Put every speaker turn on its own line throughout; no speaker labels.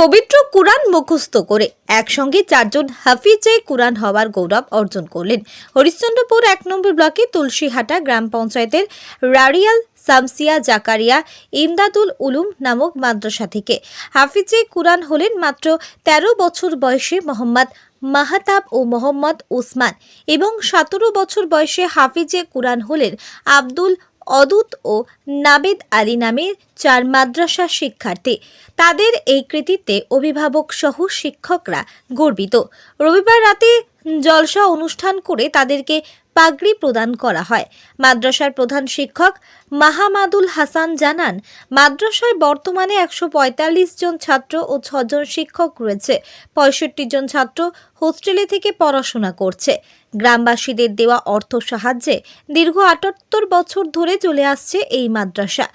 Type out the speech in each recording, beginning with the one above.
পবিত্র কুরআন মুখস্থ করে একসঙ্গে 4 জন হাফিজে কুরআন হওয়ার গৌরব অর্জন করলেন হরিশ্চন্দ্রপুর 1 নম্বর ব্লকে তুলসীহাটা গ্রাম পঞ্চায়েতের রারিয়াল সামসিয়া জাকারিয়া ইমদাদুল উলুম নামক মাদ্রাসা থেকে। হাফিজে কুরআন হলেন মাত্র 13 বছর বয়সে মোহাম্মদ মাহতাব ও মোহাম্মদ উসমান এবং 17 বছর বয়সে হাফিজে কুরআন হলেন আব্দুল অদুত ও নাবেদ আলী নামে 4 মাদ্রাসা শিক্ষার্থী। তাদের এই কৃতিত্বে অভিভাবক সহ শিক্ষকরা গর্বিত। রবিবার রাতে জলসা অনুষ্ঠান করে তাদেরকে পাগড়ি প্রদান করা হয়। মাদ্রাসার প্রধান শিক্ষক মাহমাদুল হাসান জানান, মাদ্রাসায় বর্তমানে 145 জন ছাত্র ও 6 জন শিক্ষক রয়েছে। 65 জন ছাত্র হোস্টেলে থেকে পড়াশোনা করছে। গ্রামবাসীদের দেওয়া অর্থ সাহায্যে দীর্ঘ 78 বছর ধরে চলে আসছে এই মাদ্রাসা।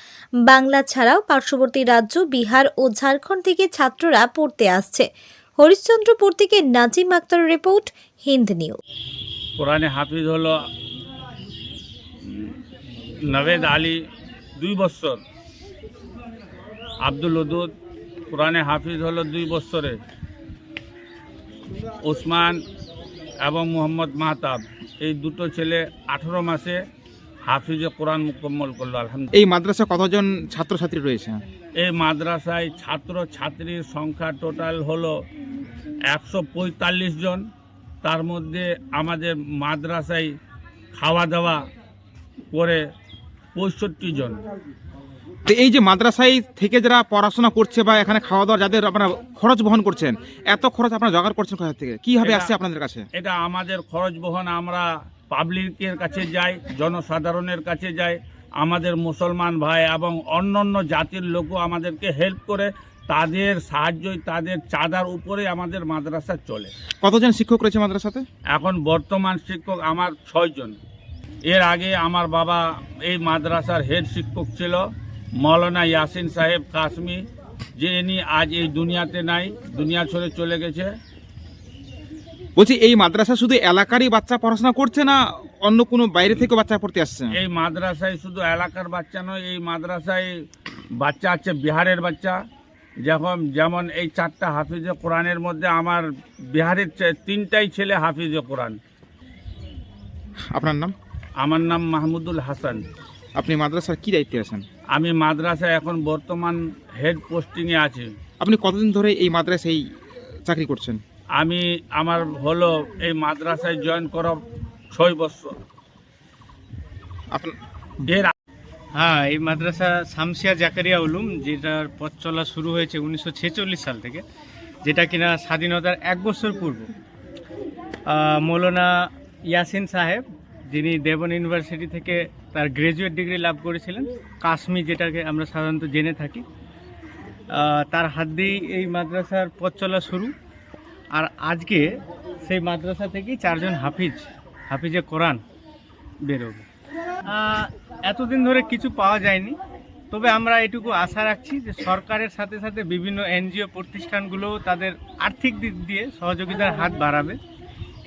বাংলা ছাড়াও পার্শ্ববর্তী রাজ্য বিহার ও ঝাড়খণ্ড থেকে ছাত্ররা পড়তে আসছে। হরিশ্চন্দ্রপুর থেকে নাজিম আক্তার রিপোর্ট, হিন্দ নিউজ।
কোরআনে হাফিজ হলো নাবেদ আলী 2 বছর, আব্দুল ওদুদ কোরআনে হাফিজ হলো 2 বছরে, ওসমান এবং মোহাম্মদ মাহতাব এই দুটো ছেলে 18 মাসে হাফিজে কোরআন মুকম্মল করলো। আলহামদুলিল্লাহ।
এই মাদ্রাসা কতজন ছাত্রছাত্রী রয়েছে?
এই মাদ্রাসায় ছাত্র ছাত্রীর সংখ্যা টোটাল হলো 145 জন। তার মধ্যে আমাদের মাদ্রাসায় খাওয়া দাওয়া করে 65 জন।
তো এই যে মাদ্রাসায় থেকে যারা পড়াশোনা করছে বা এখানে খাওয়া দাওয়া যাদের আপনারা খরচ বহন করছেন, এত খরচ আপনারা জোগাড় করছেন কোথা থেকে, কিভাবে আসছে আপনাদের কাছে?
এটা আমাদের খরচ বহন আমরা পাবলিকের কাছে যাই, জনসাধারণের কাছে যাই। আমাদের মুসলমান ভাই এবং অন্যান্য জাতির লোকও আমাদেরকে হেল্প করে, তাদের সাহায্যই তাদের চাঁদার উপরে আমাদের মাদ্রাসা চলে।
কতজন শিক্ষক রয়েছে মাদ্রাসাতে?
এখন বর্তমান শিক্ষক আমার 6 জন। এর আগে আমার বাবা এই মাদ্রাসার হেড শিক্ষক ছিল মৌলানা ইয়াসিন সাহেব কাসমি, যিনি আজ এই দুনিয়াতে নাই, দুনিয়া ছেড়ে চলে গেছে।
বলছি এই মাদ্রাসা শুধু এলাকারই বাচ্চা পড়াশোনা করছে না অন্য কোনো বাইরে থেকে বাচ্চা পড়তে আসছে?
এই মাদ্রাসায় শুধু এলাকার বাচ্চা নয়, এই মাদ্রাসায় বাচ্চা আছে বিহারের বাচ্চা। যেমন এই 4টা হাফিজে কোরআনের মধ্যে আমার বিহারের 3টাই ছেলে হাফিজে কোরআন।
আপনার নাম?
আমার নাম মাহমুদুল হাসান।
আপনি মাদ্রাসার কি দায়িত্বে আছেন?
আমি মাদ্রাসায় এখন বর্তমান হেড পোস্টিংয়ে আছি।
আপনি কতদিন ধরে এই মাদ্রাসায় চাকরি করছেন?
আমার হলো এই মাদ্রাসায় জয়েন করা 6 বছর।
হ্যাঁ, এই মাদ্রাসা শামসিয়া জাকারিয়া উলুম, যেটার পথ চলা শুরু হয়েছে 1946 সাল থেকে, যেটা কিনা স্বাধীনতার 1 বছর পূর্ব মৌলানা ইয়াসিন সাহেব, যিনি দেবন ইউনিভার্সিটি থেকে তার গ্র্যাজুয়েট ডিগ্রি লাভ করেছিলেন, কাশ্মী যেটাকে আমরা সাধারণত জেনে থাকি, তার হাত দিয়েই এই মাদ্রাসার পথ চলা শুরু। আর আজকে সেই মাদ্রাসা থেকেই 4 জন হাফিজে কোরআন বেরোবে। এতদিন ধরে কিছু পাওয়া যায়নি, তবে আমরা এটুকু আশা রাখছি যে সরকারের সাথে সাথে বিভিন্ন এনজিও প্রতিষ্ঠানগুলোও তাদের আর্থিক দিক দিয়ে সহযোগিতার হাত বাড়াবে,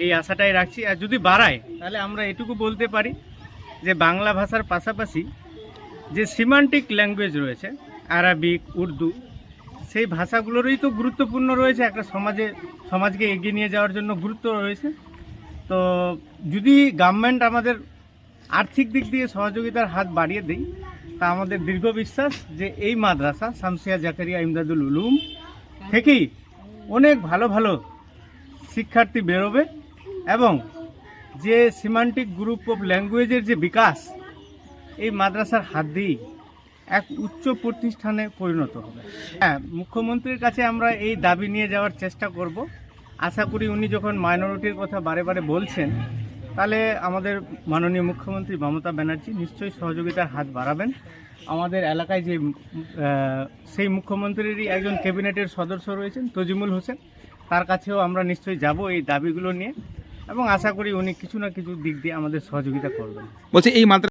এই আশাটাই রাখছি। আর যদি বাড়ায় তাহলে আমরা এটুকু বলতে পারি যে বাংলা ভাষার পাশাপাশি যে সিমান্টিক ল্যাঙ্গুয়েজ রয়েছে, আরবিক, উর্দু, সেই ভাষাগুলোরই তো গুরুত্বপূর্ণ রয়েছে, একটা সমাজকে এগিয়ে নিয়ে যাওয়ার জন্য গুরুত্ব রয়েছে। তো যদি গভর্নমেন্ট আমাদের আর্থিক দিক দিয়ে সহযোগিতার হাত বাড়িয়ে দেয়, তা আমাদের দীর্ঘ বিশ্বাস যে এই মাদ্রাসা শামসিয়া জাকারিয়া ইমদাদুল উলুম থেকেই অনেক ভালো ভালো শিক্ষার্থী বেরোবে এবং যে সিমান্টিক গ্রুপ অফ ল্যাঙ্গুয়েজের যে বিকাশ এই মাদ্রাসার হাত দিয়েই এক উচ্চ প্রতিষ্ঠানে পরিণত হবে। হ্যাঁ, মুখ্যমন্ত্রীর কাছে আমরা এই দাবি নিয়ে যাওয়ার চেষ্টা করব। আশা করি উনি যখন মাইনরিটির কথা বারে বারে বলছেন, তাহলে আমাদের মাননীয় মুখ্যমন্ত্রী মমতা ব্যানার্জি নিশ্চয়ই সহযোগিতার হাত বাড়াবেন। আমাদের এলাকায় যে সেই মুখ্যমন্ত্রীরই একজন ক্যাবিনেটের সদস্য রয়েছেন তজিমুল হোসেন, তার কাছেও আমরা নিশ্চয়ই যাব এই দাবিগুলো নিয়ে, এবং আশা করি উনি কিছু না কিছু দিক দিয়ে আমাদের সহযোগিতা করবেন।
বলছি এই মাদ্রাসা